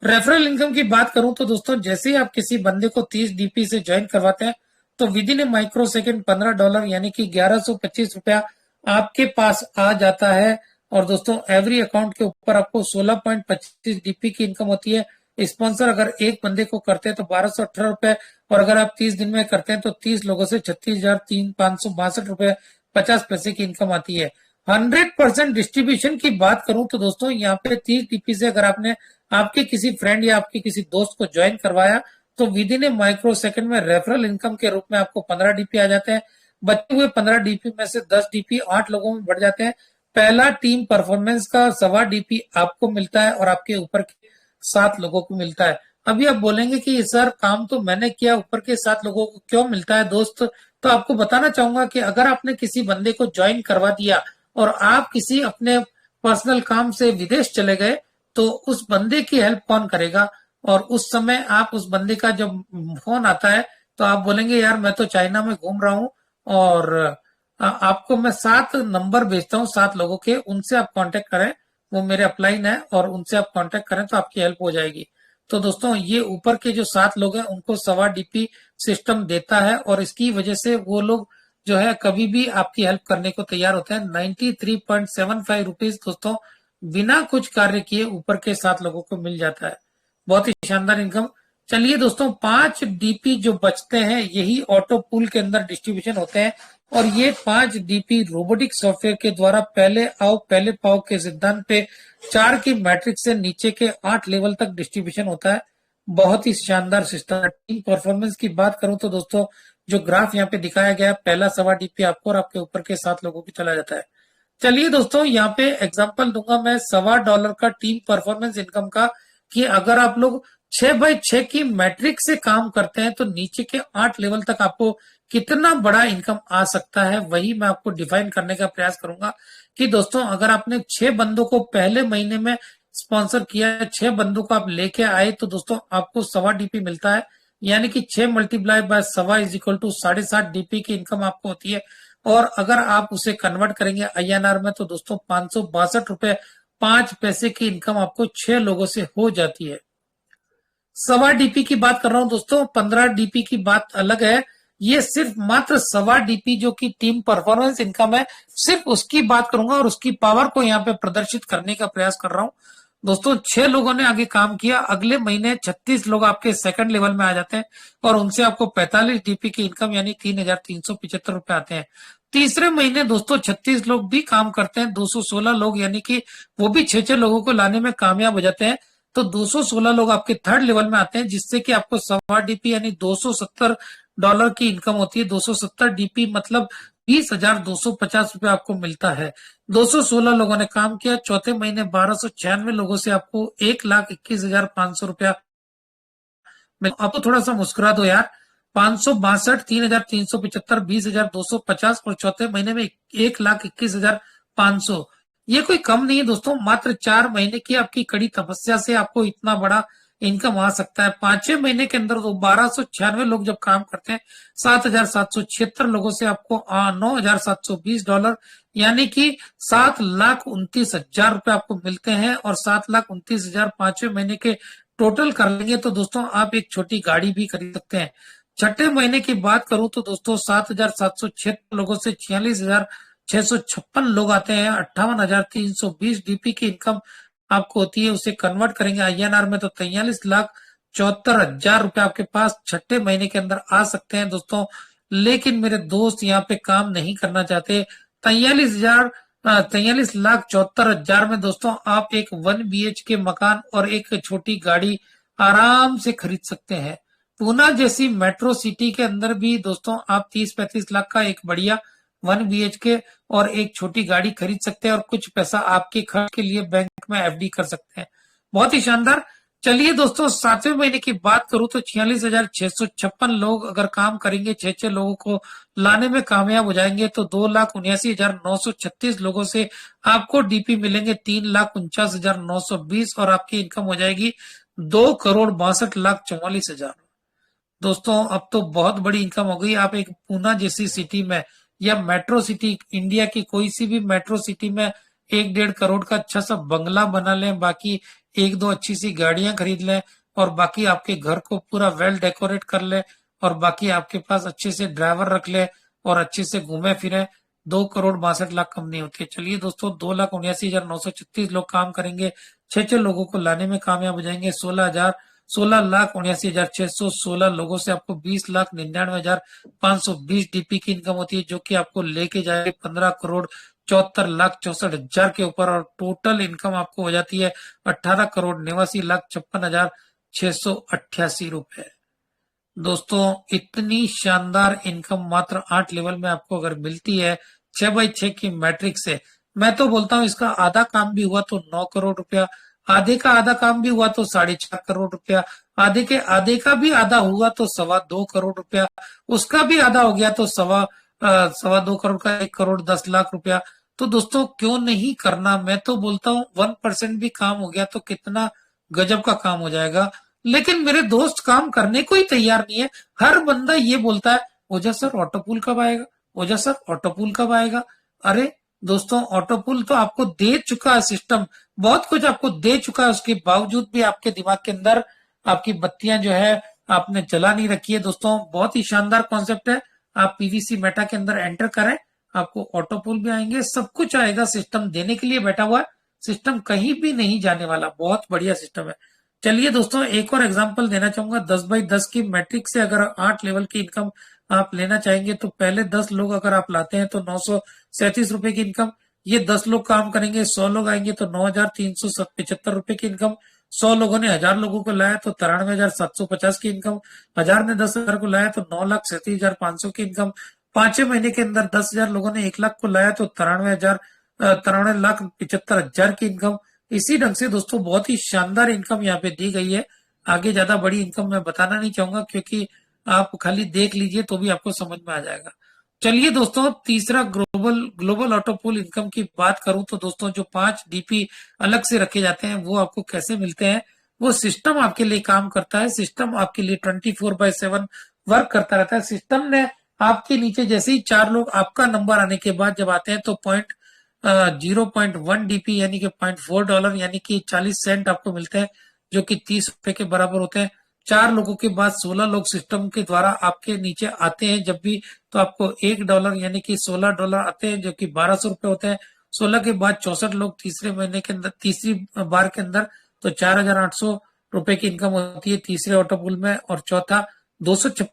रेफरल इनकम की बात करूं तो दोस्तों जैसे ही आप किसी बंदे को 30 डीपी से ज्वाइन करवाते हैं तो with in A micro second $15 यानी कि 1125 रुपया आपके पास आ जाता है। और दोस्तों एवरी अकाउंट के ऊपर आपको 16.25 डीपी की इनकम होती है। स्पॉन्सर अगर एक बंदे को करते हैं तो 1218 रुपए, और अगर आप 30 दिन में करते हैं तो 30 लोगों से 36,562 रुपए 50 पैसे की इनकम आती है। 100% डिस्ट्रीब्यूशन की बात करूं तो दोस्तों यहाँ पे 30 डीपी से अगर आपने आपके किसी फ्रेंड या आपके किसी दोस्त को ज्वाइन करवाया तो with in A micro second में रेफरल इनकम के रूप में आपको 15 डीपी आ जाते हैं। बचे हुए 15 डीपी में से 10 डीपी 8 लोगों में बढ़ जाते हैं। पहला टीम परफॉर्मेंस का 1.25 डीपी आपको मिलता है और आपके ऊपर के 7 लोगों को मिलता है। अभी आप बोलेंगे कि सर काम तो मैंने किया, ऊपर के 7 लोगों को क्यों मिलता है दोस्त? तो आपको बताना चाहूंगा कि अगर आपने किसी बंदे को ज्वाइन करवा दिया और आप किसी अपने पर्सनल काम से विदेश चले गए, तो उस बंदे की हेल्प कौन करेगा? और उस समय आप उस बंदे का जब फोन आता है तो आप बोलेंगे यार मैं तो चाइना में घूम रहा हूँ और आपको मैं 7 नंबर भेजता हूँ 7 लोगों के, उनसे आप कांटेक्ट करें, वो मेरे अपलाइन है और उनसे आप कांटेक्ट करें तो आपकी हेल्प हो जाएगी। तो दोस्तों ये ऊपर के जो 7 लोग हैं उनको 1.25 डीपी सिस्टम देता है और इसकी वजह से वो लोग जो है कभी भी आपकी हेल्प करने को तैयार होते हैं। 93.75 रुपीज दोस्तों बिना कुछ कार्य किए ऊपर के 7 लोगों को मिल जाता है। बहुत ही शानदार इनकम। चलिए दोस्तों 5 डीपी जो बचते हैं यही ऑटो पूल के अंदर डिस्ट्रीब्यूशन होते हैं और ये 5 डीपी रोबोटिक सॉफ्टवेयर के द्वारा पहले आओ पहले पाओ के सिद्धांत पे 4 की मैट्रिक्स से नीचे के 8 लेवल तक डिस्ट्रीब्यूशन होता है। बहुत ही शानदार सिस्टम है। टीम परफॉर्मेंस की बात करूं तो दोस्तों जो ग्राफ यहाँ पे दिखाया गया है, पहला 1.25 डीपी आपको और आपके ऊपर के 7 लोगों की चला जाता है। चलिए दोस्तों यहाँ पे एग्जांपल दूंगा मैं $1.25 का टीम परफॉर्मेंस इनकम का, कि अगर आप लोग 6x6 की मैट्रिक से काम करते हैं तो नीचे के 8 लेवल तक आपको कितना बड़ा इनकम आ सकता है, वही मैं आपको डिफाइन करने का प्रयास करूंगा। कि दोस्तों अगर आपने 6 बंदों को पहले महीने में स्पॉन्सर किया है, 6 बंदों को आप लेके आए, तो दोस्तों आपको 1.25 डीपी मिलता है। यानी कि 6 multiply by 1.25 is equal to 7.5 DP की इनकम आपको होती है। और अगर आप उसे कन्वर्ट करेंगे INR में तो दोस्तों 562 रुपए 5 पैसे की इनकम आपको 6 लोगों से हो जाती है। 1.25 डीपी की बात कर रहा हूं दोस्तों, 15 डीपी की बात अलग है। ये सिर्फ मात्र 1.25 डीपी जो कि टीम परफॉर्मेंस इनकम है, सिर्फ उसकी बात करूंगा और उसकी पावर को यहाँ पे प्रदर्शित करने का प्रयास कर रहा हूं। दोस्तों 6 लोगों ने आगे काम किया, अगले महीने 36 लोग आपके सेकंड लेवल में आ जाते हैं और उनसे आपको 45 डीपी की इनकम यानी 3,375 रुपए आते हैं। तीसरे महीने दोस्तों 36 लोग भी काम करते हैं, 216 लोग यानी कि वो भी 6-6 लोगों को लाने में कामयाब हो जाते हैं। तो 216 लोग आपके थर्ड लेवल में आते हैं, जिससे कि आपको 1.25 डीपी यानी $270 की इनकम होती है। 270 डीपी मतलब 20,250 रुपए आपको मिलता है। 216 लोगों ने काम किया, चौथे महीने 1296 लोगों से आपको 1,21,500 रुपया। आपको थोड़ा सा मुस्कुरा दो यार, 562, 3,375, 20,250 और चौथे महीने में 1,21,500। ये कोई कम नहीं है दोस्तों, मात्र 4 महीने की आपकी कड़ी तपस्या से आपको इतना बड़ा इनकम आ सकता है। 5 महीने के अंदर तो 1296 लोग जब काम करते हैं, 7,776 लोगों से आपको $9,720 यानी कि 7,29,000 रुपए आपको मिलते हैं। और 7,29,000 5वें महीने के टोटल कर लेंगे तो दोस्तों आप एक छोटी गाड़ी भी खरीद सकते हैं। छठे महीने की बात करूं तो दोस्तों 7,776 लोगों से 46,656 लोग आते हैं। 58,320 डीपी की इनकम आपको होती है। उसे कन्वर्ट करेंगे INR में तो 43,74,000 रुपए आपके पास छठे महीने के अंदर आ सकते हैं दोस्तों। लेकिन मेरे दोस्त यहाँ पे काम नहीं करना चाहते। 43,74,000 में दोस्तों आप एक 1 BHK मकान और एक छोटी गाड़ी आराम से खरीद सकते हैं। पूना जैसी मेट्रो सिटी के अंदर भी दोस्तों आप 30-35 लाख का एक बढ़िया 1 BHK और एक छोटी गाड़ी खरीद सकते हैं और कुछ पैसा आपके खर्च के लिए बैंक में FD कर सकते हैं। बहुत ही शानदार। चलिए दोस्तों 7वें महीने की बात करूं तो 46,656 लोग अगर काम करेंगे, 6-6 लोगों को लाने में कामयाब हो जाएंगे तो 2,79,936 लोगों से आपको डीपी मिलेंगे 3,49,920 और आपकी इनकम हो जाएगी 2,62,44,000। दोस्तों अब तो बहुत बड़ी इनकम हो गई। आप एक पूना जैसी सिटी में या मेट्रो सिटी, इंडिया की कोई सी भी मेट्रो सिटी में 1-1.5 करोड़ का अच्छा सा बंगला बना लें, बाकी 1-2 अच्छी सी गाड़ियां खरीद लें और बाकी आपके घर को पूरा वेल डेकोरेट कर ले और बाकी आपके पास अच्छे से ड्राइवर रख ले और अच्छे से घूमे फिरे, 2,62,लाख कम नहीं होती है। चलिए दोस्तों 2,79,936 लोग काम करेंगे, 6-6 लोगों को लाने में कामयाब हो जाएंगे। 16,79,616 लोगों से आपको 20,99,520 डीपी की इनकम होती है, जो कि आपको लेके जाएगी 15,74,64,000 के ऊपर और टोटल इनकम आपको हो जाती है 18,89,56,688 रुपए। दोस्तों इतनी शानदार इनकम मात्र 8 लेवल में आपको अगर मिलती है 6x6 की मैट्रिक्स से, मैं तो बोलता हूँ इसका आधा काम भी हुआ तो 9 करोड़ रुपया, आधे का आधा काम भी हुआ तो 4.5 करोड़ रुपया, आधे के आधे का भी आधा हुआ तो 2.25 करोड़ रुपया, उसका भी आधा हो गया तो 2.25 करोड़ का 1 करोड़ 10 लाख रुपया। तो दोस्तों क्यों नहीं करना, मैं तो बोलता हूँ 1% भी काम हो गया तो कितना गजब का काम हो जाएगा। लेकिन मेरे दोस्त काम करने को ही तैयार नहीं है। हर बंदा ये बोलता है, ओझा सर ऑटोपूल कब आएगा, ओझा सर ऑटोपूल कब आएगा। अरे दोस्तों ऑटोपूल तो आपको दे चुका है सिस्टम, बहुत कुछ आपको दे चुका है, उसके बावजूद भी आपके दिमाग के अंदर आपकी बत्तियां जो है आपने जला नहीं रखी है। दोस्तों बहुत ही शानदार कॉन्सेप्ट है। आप पीवीसी मेटा के अंदर एंटर करें, आपको ऑटोपूल भी आएंगे, सब कुछ आएगा। सिस्टम देने के लिए बैठा हुआ है, सिस्टम कहीं भी नहीं जाने वाला, बहुत बढ़िया सिस्टम है। चलिए दोस्तों एक और एग्जांपल देना चाहूंगा। 10x10 की मैट्रिक से अगर 8 लेवल की इनकम आप लेना चाहेंगे तो पहले 10 लोग अगर आप लाते हैं तो 937 रुपए की इनकम। ये 10 लोग काम करेंगे, 100 लोग आएंगे तो 9,375 रुपए की इनकम। 100 लोगों ने 1000 लोगों को लाया तो 93,750 की इनकम। 1000 ने 10,000 को लाया तो 9,37,500 की इनकम। 5 महीने के अंदर 10,000 लोगों ने 1 लाख को लाया तो 93,75,000 की इनकम। इसी ढंग से दोस्तों बहुत ही शानदार इनकम यहाँ पे दी गई है। आगे ज्यादा बड़ी इनकम मैं बताना नहीं चाहूंगा क्योंकि आप खाली देख लीजिए तो भी आपको समझ में आ जाएगा। चलिए दोस्तों तीसरा global global auto pool income की बात करूं तो दोस्तों जो 5 डीपी अलग से रखे जाते हैं वो आपको कैसे मिलते हैं। वो सिस्टम आपके लिए काम करता है, सिस्टम आपके लिए 24/7 वर्क करता रहता है। सिस्टम ने आपके नीचे जैसे ही 4 लोग आपका नंबर आने के बाद जब आते हैं तो 0.1 डीपी यानी कि $0.4 यानी कि 40 सेंट आपको मिलते हैं, जो कि 30 रुपए के बराबर होते हैं। 4 लोगों के बाद 16 लोग सिस्टम के द्वारा आपके नीचे आते हैं जब भी, तो आपको $1 यानी कि $16 आते हैं, जो कि 1200 रुपए होते हैं। 16 के बाद 64 लोग तीसरे महीने के अंदर, तीसरी बार के अंदर, तो 4,800 रुपए की इनकम होती है तीसरे ऑटो पूल में। और चौथा 256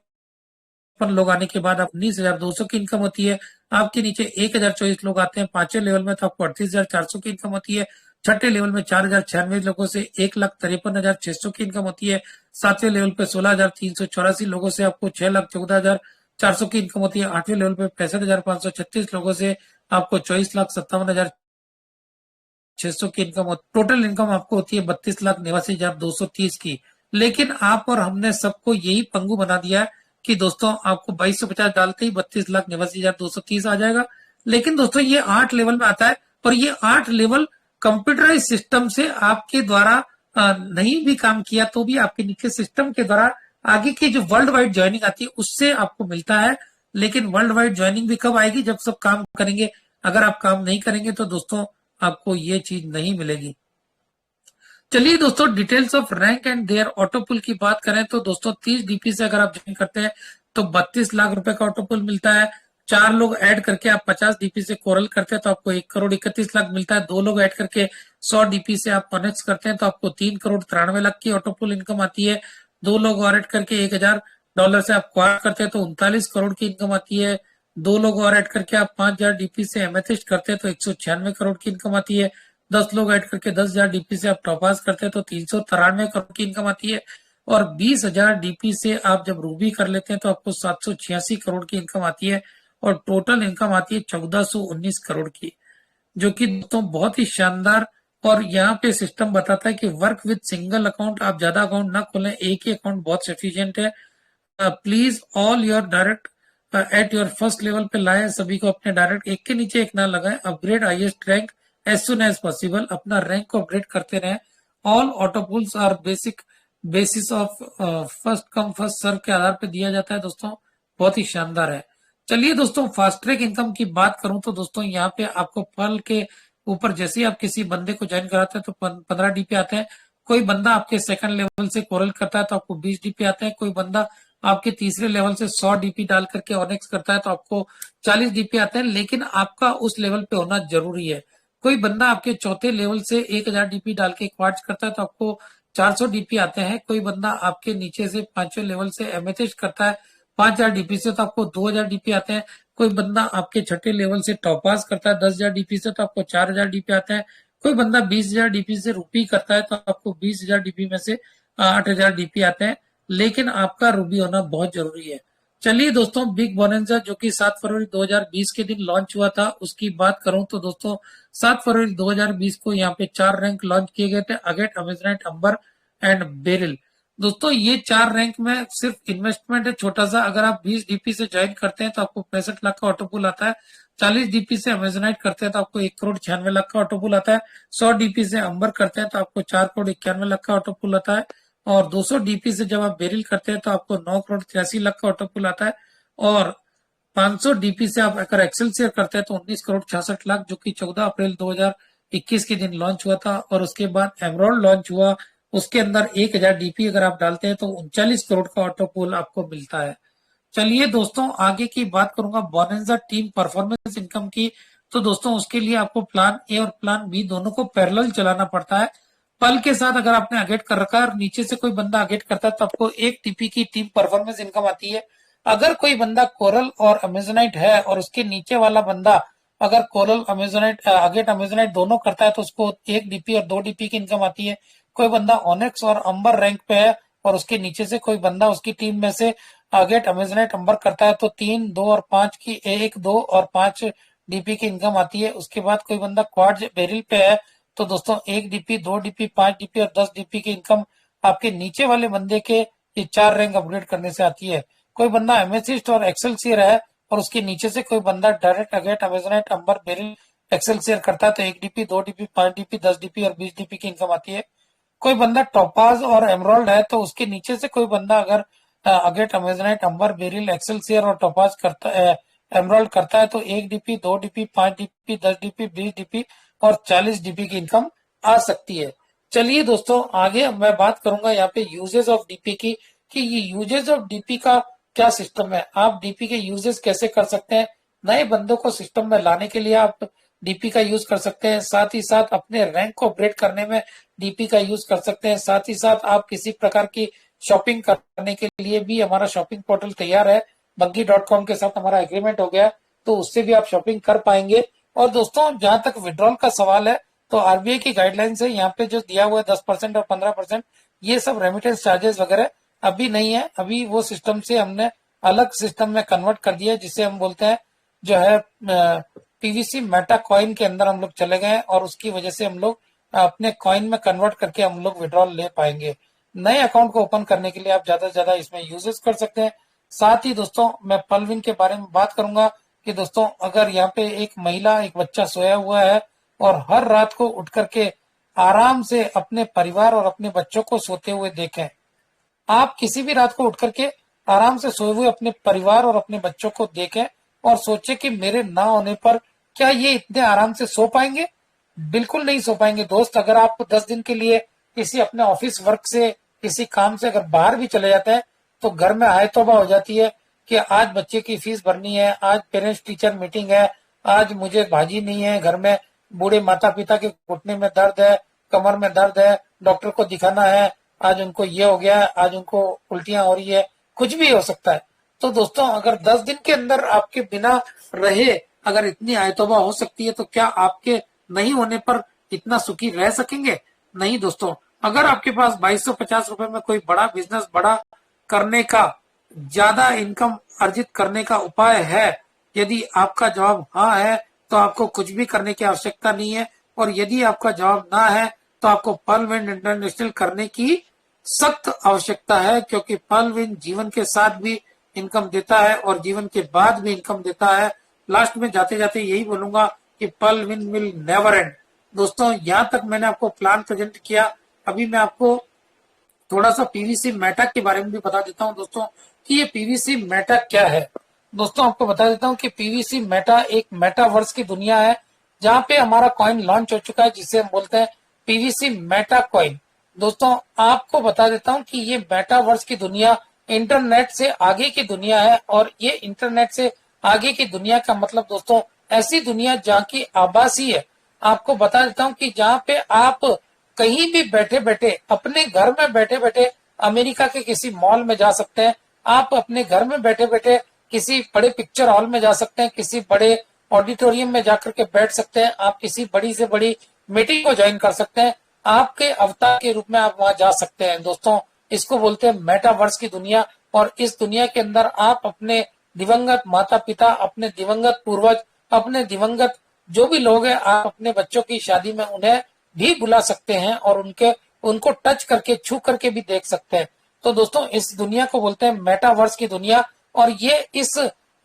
लोग आने के बाद आप 19,200 की इनकम होती है। आपके नीचे 1,024 लोग आते हैं 5वें लेवल में तो आपको 38,400 की इनकम होती है। छठे लेवल में 4,096 लोगों से 1,53,600 की इनकम होती है। 7वें लेवल पे 16,384 लोगों से आपको 6,14,400 की इनकम होती है। 8वें लेवल पे 65,536 लोगों से आपको 24,57,600 की इनकम होती है। टोटल इनकम आपको होती है 32,89,230 की। लेकिन आप और हमने सबको यही पंगु बना दिया है कि दोस्तों आपको 2250 डालते ही 32,89,230 आ जाएगा। लेकिन दोस्तों ये 8 लेवल में आता है और ये 8 लेवल कंप्यूटराइज सिस्टम से आपके द्वारा नहीं भी काम किया तो भी आपके नीचे सिस्टम के द्वारा आगे की जो वर्ल्ड वाइड ज्वाइनिंग आती है उससे आपको मिलता है। लेकिन वर्ल्ड वाइड ज्वाइनिंग भी कब आएगी, जब सब काम करेंगे। अगर आप काम नहीं करेंगे तो दोस्तों आपको ये चीज नहीं मिलेगी। चलिए दोस्तों details of rank and their auto pool की बात करें तो दोस्तों 30 डीपी से अगर आप ज्वाइन करते हैं तो 32 लाख रुपए का ऑटो पुल मिलता है। 4 लोग ऐड करके आप 50 डीपी से कोरल करते हैं तो आपको 1,31,00,000 मिलता है। 2 लोग ऐड करके 100 डीपी से आप कनेक्ट करते हैं तो आपको 3,93,00,000 की ऑटो पुल इनकम आती है। 2 लोग और ऐड करके $1,000 से आप क्वाड करते हैं तो 39 करोड़ की इनकम आती है। 2 लोग और ऐड करके आप 5,000 डीपी से एमेथिस्ट करते हैं तो 196 करोड़ की इनकम आती है। 10 लोग ऐड करके 10,000 डीपी से आप टॉपास करते हैं तो 393 करोड़ की इनकम आती है। और 20,000 डीपी से आप जब रूबी कर लेते हैं तो आपको 786 करोड़ की इनकम आती है। और टोटल इनकम आती है 1419 करोड़ की, जो कि दोस्तों बहुत ही शानदार। और यहाँ पे सिस्टम बताता है कि वर्क विद सिंगल अकाउंट, आप ज्यादा अकाउंट ना खोलें, एक ही अकाउंट बहुत सफिशियंट है। Please all your direct at your first level पे लाए, सभी को अपने डायरेक्ट एक के नीचे एक ना लगाएं। Upgrade highest rank as soon as possible, अपना रैंक को अपग्रेड करते रहें। All autopools are basis of first come first serve के आधार पे दिया जाता है। दोस्तों बहुत ही शानदार है। चलिए दोस्तों फास्ट ट्रैक इनकम की बात करूं तो दोस्तों यहाँ पे आपको पल के ऊपर जैसे ही आप किसी बंदे को ज्वाइन कराते हैं तो 15 डीपी आते हैं। कोई बंदा आपके सेकंड लेवल से कोरल करता है तो आपको 20 डीपी आते हैं। कोई बंदा आपके तीसरे लेवल से 100 डीपी डाल करके ऑनेक्स करता है तो आपको 40 डीपी आते हैं। लेकिन आपका उस लेवल पे होना जरूरी है। कोई बंदा आपके चौथे लेवल से 1,000 डीपी डाल के क्वार्ट्ज करता है तो आपको 400 डीपी आते हैं। कोई बंदा आपके नीचे से 5वें लेवल से एमेथिस्ट करता है 5,000 डीपी से तो आपको 2,000 डीपी आते हैं। कोई बंदा आपके छठे लेवल से टॉपास करता है 10,000 डीपी से तो आपको 4,000 डीपी आते हैं। कोई बंदा 20,000 डीपी से रूपी करता है तो आपको 20,000 डीपी में से 8,000 डीपी आते हैं। लेकिन आपका रूबी होना बहुत जरूरी है। चलिए दोस्तों, बिग बोनेंजा जो कि 7 फरवरी 2020 के दिन लॉन्च हुआ था उसकी बात करूं तो दोस्तों 7 फरवरी 2020 को यहाँ पे 4 रैंक लॉन्च किए गए थे, अगेट, अमेजनेट, अंबर एंड बेरिल। दोस्तों ये 4 रैंक में सिर्फ इन्वेस्टमेंट है छोटा सा। अगर आप 20 डीपी से ज्वाइन करते हैं तो आपको 65 लाख का ऑटो पुल आता है। 40 डीपी से अमेजनाइट करते हैं तो आपको 1 करोड़ 96 लाख का ऑटो पुल आता है। 100 डीपी से अंबर करते हैं तो आपको 4 करोड़ 91 लाख का ऑटो पुल आता है। और 200 डीपी से जब आप बेरिल करते हैं तो आपको 9 करोड़ 83 लाख का ऑटो पुल आता है। और 500 डीपी से आप अगर एक्सेल शेयर करते हैं तो 19 करोड़ 66 लाख, जो कि 14 अप्रैल 2021 के दिन लॉन्च हुआ था। और उसके बाद एमरोल्ड लॉन्च हुआ, उसके अंदर 1000 डीपी अगर आप डालते हैं तो 39 करोड़ का ऑटो पुल आपको मिलता है। चलिए दोस्तों, आगे की बात करूंगा बोनेंजा टीम परफॉर्मेंस इनकम की। तो दोस्तों उसके लिए आपको प्लान ए और प्लान बी दोनों को पैरेलल चलाना पड़ता है। पल के साथ अगर आपने अगेट कर रखा है और नीचे से कोई बंदा अगेट करता है तो आपको 1 टीपी की टीम परफॉर्मेंस इनकम आती है। अगर कोई बंदा कोरल और अमेजोनाइट है और उसके नीचे वाला बंदा अगर कोरल अमेजोनाइट अगेट अमेजोनाइट दोनों करता है तो उसको 1 डीपी और 2 डीपी की इनकम आती है। कोई बंदा ऑनेक्स और अंबर रैंक पे है और उसके नीचे से कोई बंदा उसकी टीम में से अगेट अमेजोनाइट अंबर करता है तो 3, 2 और 5 की 1, 2 और 5 डीपी की इनकम आती है। उसके बाद कोई बंदा क्वाड बेरिल पे है तो दोस्तों 1 डीपी, 2 डीपी, 5 डीपी और 10 डीपी की इनकम आपके नीचे वाले बंदे के ये 4 रैंक अपग्रेड करने से आती है। कोई बंदा एमेथिस्ट और एक्सेलसियर है और उसके नीचे से कोई बंदा डायरेक्ट अगेट अमेजोनाइट अंबर बेरिल एक्सेलसियर करता है तो 1 डीपी, 2 डीपी, 5 डीपी, 10 डीपी और 20 डीपी की इनकम आती है। कोई बंदा टोपाज और एमरोल्ड है तो उसके नीचे से कोई बंदा अगर अगेट अमेजनाइट अंबर बेरिल एक्सेलसियर और टोपाज करता है, एमरोल्ड करता है तो 1 DP, 2 DP, 5 DP, 10 DP, 20 DP और 40 डीपी की इनकम आ सकती है। चलिए दोस्तों, आगे मैं बात करूंगा यहाँ पे यूजेस ऑफ डीपी की, कि ये यूजेस ऑफ डीपी का क्या सिस्टम है। आप डीपी के यूजेस कैसे कर सकते हैं। नए बंदों को सिस्टम में लाने के लिए आप डीपी का यूज कर सकते हैं। साथ ही साथ अपने रैंक को अपग्रेड करने में डीपी का यूज कर सकते हैं। साथ ही साथ आप किसी प्रकार की शॉपिंग करने के लिए भी हमारा शॉपिंग पोर्टल तैयार है। Buggy.com के साथ हमारा एग्रीमेंट हो गया है तो उससे भी आप शॉपिंग कर पाएंगे। और दोस्तों जहां तक विड्रॉल का सवाल है तो आरबीआई की गाइडलाइन है, यहाँ पे जो दिया हुआ है 10% और 15%, ये सब रेमिटेंस चार्जेस वगैरह अभी नहीं है। अभी वो सिस्टम से हमने अलग सिस्टम में कन्वर्ट कर दिया जिसे हम बोलते हैं जो है पीवीसी मेटा कॉइन के अंदर हम लोग चले गए और उसकी वजह से हम लोग अपने कॉइन में कन्वर्ट करके हम लोग विड्रॉल ले पाएंगे। नए अकाउंट को ओपन करने के लिए आप ज्यादा से ज्यादा इसमें यूजेस कर सकते हैं। साथ ही दोस्तों मैं पलविन के बारे में बात करूंगा कि दोस्तों अगर यहाँ पे एक महिला एक बच्चा सोया हुआ है और हर रात को उठ करके आराम से अपने परिवार और अपने बच्चों को सोते हुए देखें। आप किसी भी रात को उठ करके आराम से सोए हुए अपने परिवार और अपने बच्चों को देखें और सोचे कि मेरे ना होने पर क्या ये इतने आराम से सो पाएंगे। बिल्कुल नहीं सो पाएंगे दोस्त। अगर आप 10 दिन के लिए किसी अपने ऑफिस वर्क से किसी काम से अगर बाहर भी चले जाते हैं तो घर में आय तौबा हो जाती है कि आज बच्चे की फीस भरनी है, आज पेरेंट्स टीचर मीटिंग है, आज मुझे भाजी नहीं है घर में, बूढ़े माता पिता के घुटने में दर्द है, कमर में दर्द है, डॉक्टर को दिखाना है, आज उनको ये हो गया है, आज उनको उल्टियां हो रही है, कुछ भी हो सकता है। तो दोस्तों अगर 10 दिन के अंदर आपके बिना रहे अगर इतनी आय तौबा हो सकती है तो क्या आपके नहीं होने पर इतना सुखी रह सकेंगे। नहीं दोस्तों, अगर आपके पास 2250 रुपए में कोई बड़ा बिजनेस बड़ा करने का, ज्यादा इनकम अर्जित करने का उपाय है, यदि आपका जवाब हाँ है तो आपको कुछ भी करने की आवश्यकता नहीं है। और यदि आपका जवाब ना है तो आपको पर्लविन इंटरनेशनल करने की सख्त आवश्यकता है, क्योंकि पर्लविन जीवन के साथ भी इनकम देता है और जीवन के बाद भी इनकम देता है। लास्ट में जाते जाते यही बोलूंगा कि पर्लविन विल नेवर एंड। दोस्तों यहाँ तक मैंने आपको प्लान प्रेजेंट किया। अभी मैं आपको थोड़ा सा पीवीसी मेटा के बारे में भी बता देता हूँ दोस्तों कि ये पीवीसी मेटा क्या है। दोस्तों आपको बता देता हूँ कि पीवीसी मेटा एक मेटावर्स की दुनिया है जहाँ पे हमारा कॉइन लॉन्च हो चुका है जिसे हम बोलते हैं पीवीसी मेटा कॉइन। दोस्तों आपको बता देता हूँ कि ये मेटावर्स की दुनिया इंटरनेट से आगे की दुनिया है। और ये इंटरनेट से आगे की दुनिया का मतलब दोस्तों ऐसी दुनिया जहाँ की आभासी है। आपको बता देता हूँ कि जहाँ पे आप कहीं भी बैठे बैठे अपने घर में बैठे बैठे अमेरिका के किसी मॉल में जा सकते हैं। आप अपने घर में बैठे बैठे किसी बड़े पिक्चर हॉल में जा सकते हैं, किसी बड़े ऑडिटोरियम में जाकर के बैठ सकते हैं, आप किसी बड़ी से बड़ी मीटिंग को ज्वाइन कर सकते हैं, आपके अवतार के रूप में आप वहां जा सकते हैं। दोस्तों इसको बोलते हैं मेटावर्स की दुनिया। और इस दुनिया के अंदर आप अपने दिवंगत माता पिता, अपने दिवंगत पूर्वज, अपने दिवंगत जो भी लोग हैं, आप अपने बच्चों की शादी में उन्हें भी बुला सकते हैं और उनको टच करके, छू करके भी देख सकते हैं। तो दोस्तों, इस दुनिया को बोलते हैं मेटावर्स की दुनिया। और ये इस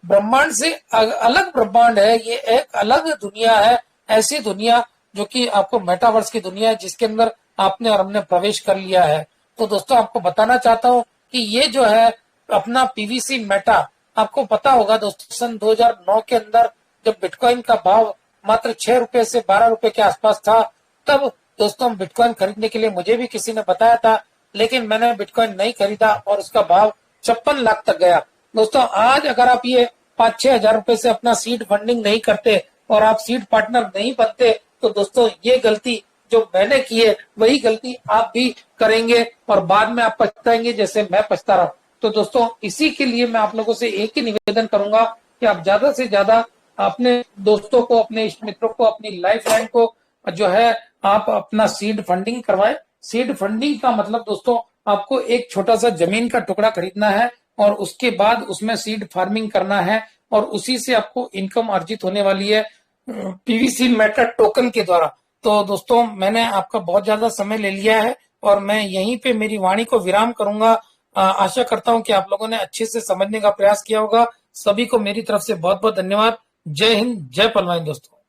ब्रह्मांड से अलग ब्रह्मांड है, ये एक अलग दुनिया है, ऐसी दुनिया जो कि आपको मेटावर्स की दुनिया है, जिसके अंदर आपने और हमने प्रवेश कर लिया है। तो दोस्तों, आपको बताना चाहता हूं कि ये जो है अपना पीवीसी मेटा, आपको पता होगा दोस्तों, सन 2009 के अंदर जब बिटकॉइन का भाव मात्र 6 रुपए से 12 रुपए के आसपास था, तब दोस्तों बिटकॉइन खरीदने के लिए मुझे भी किसी ने बताया था, लेकिन मैंने बिटकॉइन नहीं खरीदा और उसका भाव 56 लाख तक गया। दोस्तों, आज अगर आप ये 5-6 हजार रुपए से अपना सीड फंडिंग नहीं करते और आप सीड पार्टनर नहीं बनते, तो दोस्तों ये गलती जो मैंने की है वही गलती आप भी करेंगे और बाद में आप पछताएंगे, जैसे मैं पछता रहा हूं। तो दोस्तों, इसी के लिए मैं आप लोगों से एक ही निवेदन करूंगा कि आप ज्यादा से ज्यादा अपने दोस्तों को, अपने इष्ट मित्रों को, अपनी लाइफ लाइन को जो है आप अपना सीड फंडिंग करवाएं। सीड फंडिंग का मतलब दोस्तों, आपको एक छोटा सा जमीन का टुकड़ा खरीदना है और उसके बाद उसमें सीड फार्मिंग करना है और उसी से आपको इनकम अर्जित होने वाली है पीवीसी मेटा टोकन के द्वारा। तो दोस्तों, मैंने आपका बहुत ज्यादा समय ले लिया है और मैं यहीं पे मेरी वाणी को विराम करूंगा। आशा करता हूं कि आप लोगों ने अच्छे से समझने का प्रयास किया होगा। सभी को मेरी तरफ से बहुत बहुत धन्यवाद। जय हिंद, जय पलवाइन दोस्तों।